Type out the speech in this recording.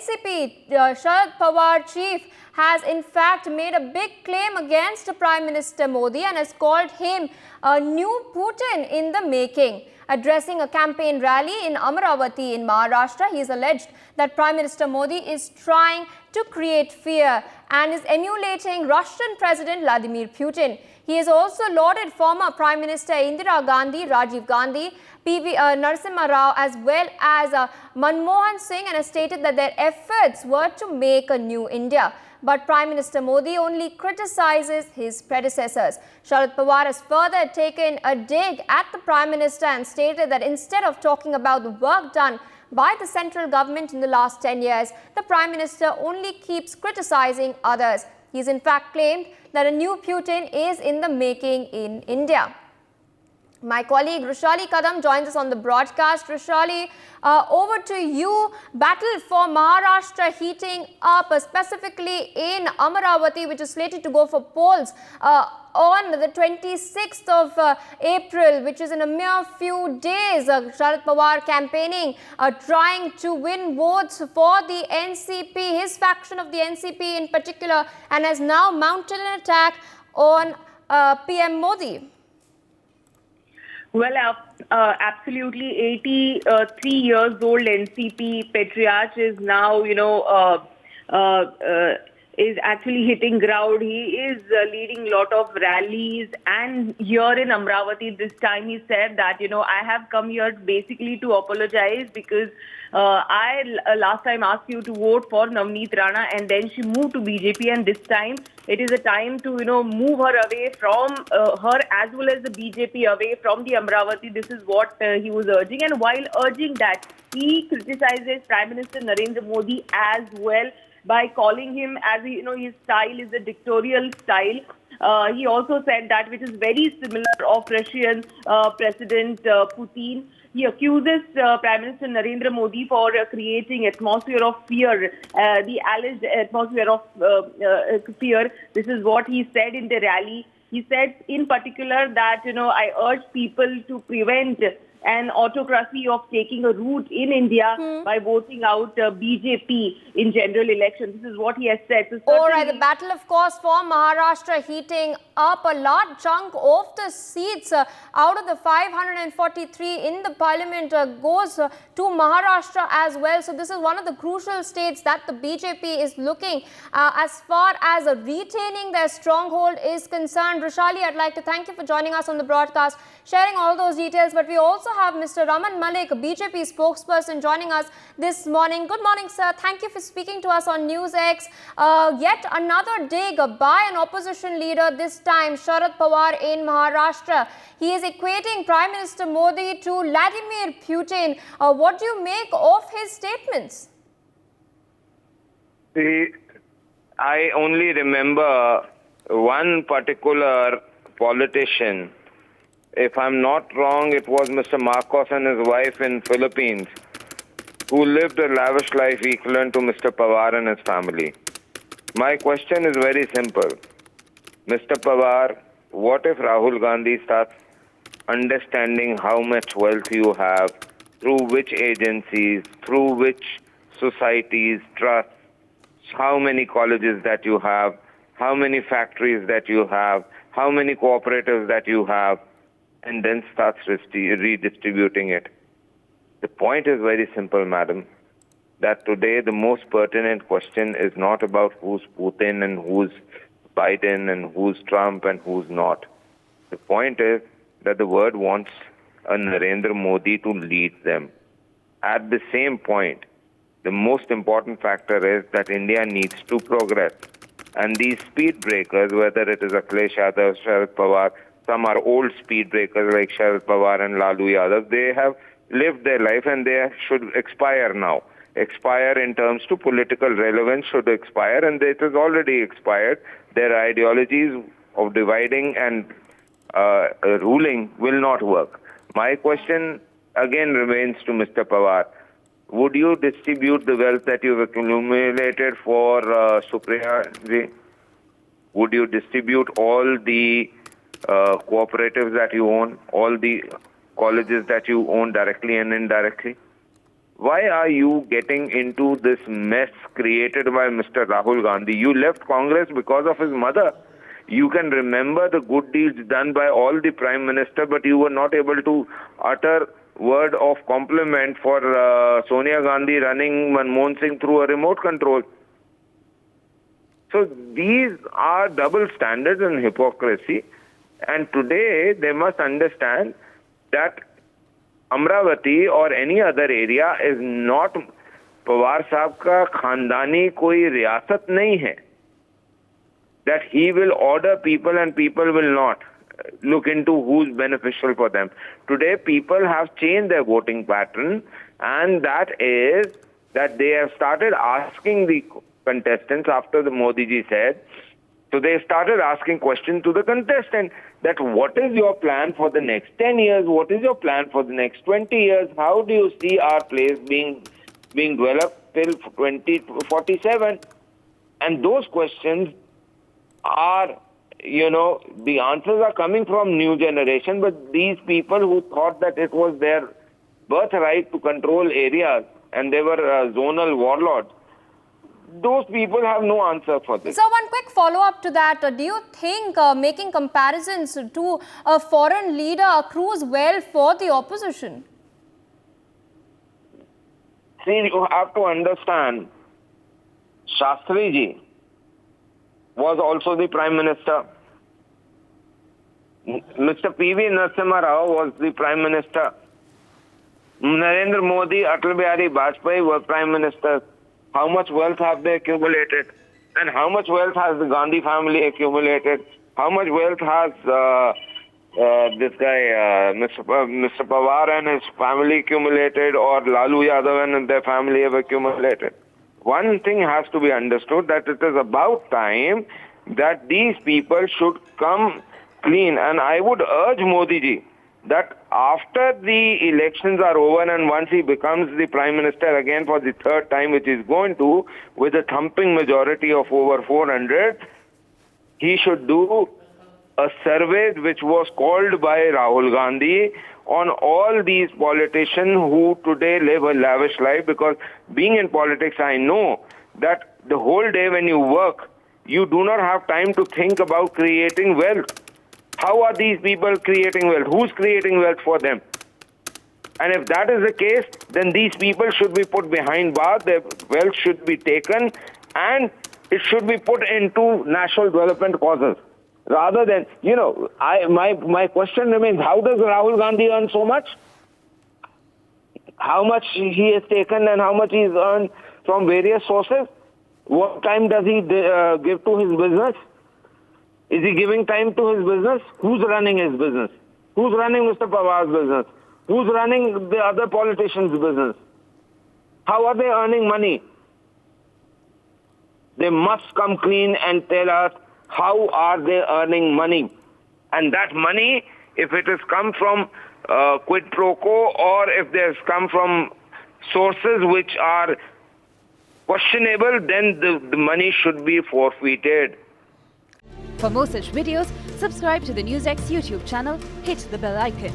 NCP, Sharad Pawar chief, has in fact made a big claim against Prime Minister Modi and has called him a new Putin in the making. Addressing a campaign rally in Amaravati in Maharashtra, he has alleged that Prime Minister Modi is trying to create fear and is emulating Russian President Vladimir Putin. He has also lauded former Prime Minister Indira Gandhi, Rajiv Gandhi, PV Narasimha Rao as well as Manmohan Singh, and has stated that their efforts were to make a new India. But Prime Minister Modi only criticizes his predecessors. Sharad Pawar has further taken a dig at the Prime Minister and stated that instead of talking about the work done by the central government in the last 10 years, the Prime Minister only keeps criticizing others. He has in fact claimed that a new Putin is in the making in India. My colleague Rushali Kadam joins us on the broadcast. Rushali, over to you. Battle for Maharashtra heating up, specifically in Amaravati, which is slated to go for polls on the 26th of April, which is in a mere few days. Sharad Pawar campaigning, trying to win votes for the NCP, his faction of the NCP in particular, and has now mounted an attack on PM Modi. Well, absolutely 83 years old NCP patriarch is now, is actually hitting ground. He is leading a lot of rallies, and here in Amravati this time he said that, I have come here basically to apologize because I last time asked you to vote for Navneet Rana and then she moved to BJP, and this time it is a time to, move her away from her as well as the BJP away from the Amravati. This is what he was urging, and while urging that, he criticizes Prime Minister Narendra Modi as well by calling him, as his style is a dictatorial style. He also said that, which is very similar of Russian President Putin. He accuses Prime Minister Narendra Modi for creating atmosphere of fear, the alleged atmosphere of fear. This is what he said in the rally. He said in particular that, I urge people to prevent an autocracy of taking a root in India by voting out BJP in general elections. This is what he has said. So all right, the battle, of course, for Maharashtra heating up. A large chunk of the seats out of the 543 in the parliament goes to Maharashtra as well. So this is one of the crucial states that the BJP is looking as far as retaining their stronghold is concerned. Rushali, I'd like to thank you for joining us on the broadcast, sharing all those details. But we also have Mr. Raman Malik, BJP spokesperson, joining us this morning. Good morning, sir. Thank you for speaking to us on NewsX. Yet another dig by an opposition leader, this time Sharad Pawar in Maharashtra. He is equating Prime Minister Modi to Vladimir Putin. What do you make of his statements? See, I only remember one particular politician. If I'm not wrong, it was Mr. Marcos and his wife in Philippines who lived a lavish life equivalent to Mr. Pawar and his family. My question is very simple. Mr. Pawar, what if Rahul Gandhi starts understanding how much wealth you have, through which agencies, through which societies, trusts, how many colleges that you have, how many factories that you have, how many cooperatives that you have, and then starts redistributing it? The point is very simple, madam, that today the most pertinent question is not about who's Putin and who's Biden and who's Trump and who's not. The point is that the world wants a Narendra Modi to lead them. At the same point, the most important factor is that India needs to progress. And these speed breakers, whether it is Akhilesh Yadav, Sharad Pawar, some are old speed breakers like Sharad Pawar and Lalu Yadav, they have lived their life and they should expire now. Expire in terms to political relevance should expire, and it has already expired. Their ideologies of dividing and ruling will not work. My question again remains to Mr. Pawar. Would you distribute the wealth that you've accumulated for Supriya ji? Would you distribute all the cooperatives that you own, all the colleges that you own directly and indirectly? why are you getting into this mess created by Mr. Rahul Gandhi? You left Congress because of his mother. You can remember the good deeds done by all the Prime Minister, but you were not able to utter word of compliment for Sonia Gandhi running Manmohan Singh through a remote control. So these are double standards and hypocrisy. And today they must understand that Amravati or any other area is not Pawar Sahab ka khandani koi riyasat nahi hai. That he will order people and people will not look into who's beneficial for them. Today people have changed their voting pattern, and that is that they have started asking the contestants after the Modi ji said. So they started asking questions to the contestant that what is your plan for the next 10 years? What is your plan for the next 20 years? How do you see our place being developed till 2047? And those questions are, the answers are coming from new generation, but these people who thought that it was their birthright to control areas and they were zonal warlords, those people have no answer for this. So one quick follow-up to that. Do you think making comparisons to a foreign leader accrues well for the opposition? See, you have to understand, Shastri ji was also the Prime Minister. Mr. P.V. Narasimha Rao was the Prime Minister. Narendra Modi, Atal Bihari Vajpayee were Prime Ministers. How much wealth have they accumulated? And how much wealth has the Gandhi family accumulated? How much wealth has this guy, Mr. Pawar and his family accumulated, or Lalu Yadav and their family have accumulated? One thing has to be understood, that it is about time that these people should come clean. And I would urge Modi ji that after the elections are over and once he becomes the Prime Minister again for the third time, which is going to, with a thumping majority of over 400, he should do a survey which was called by Rahul Gandhi on all these politicians who today live a lavish life, because being in politics, I know that the whole day when you work, you do not have time to think about creating wealth. How are these people creating wealth? Who's creating wealth for them? And if that is the case, then these people should be put behind bars, their wealth should be taken, and it should be put into national development causes. Rather than, my question remains, how does Rahul Gandhi earn so much? How much he has taken and how much he has earned from various sources? What time does he give to his business? Is he giving time to his business? Who's running his business? Who's running Mr. Pawar's business? Who's running the other politicians' business? How are they earning money? They must come clean and tell us how are they earning money. And that money, if it has come from quid pro quo or if it has come from sources which are questionable, then the money should be forfeited. For more such videos, subscribe to the NewsX YouTube channel, hit the bell icon.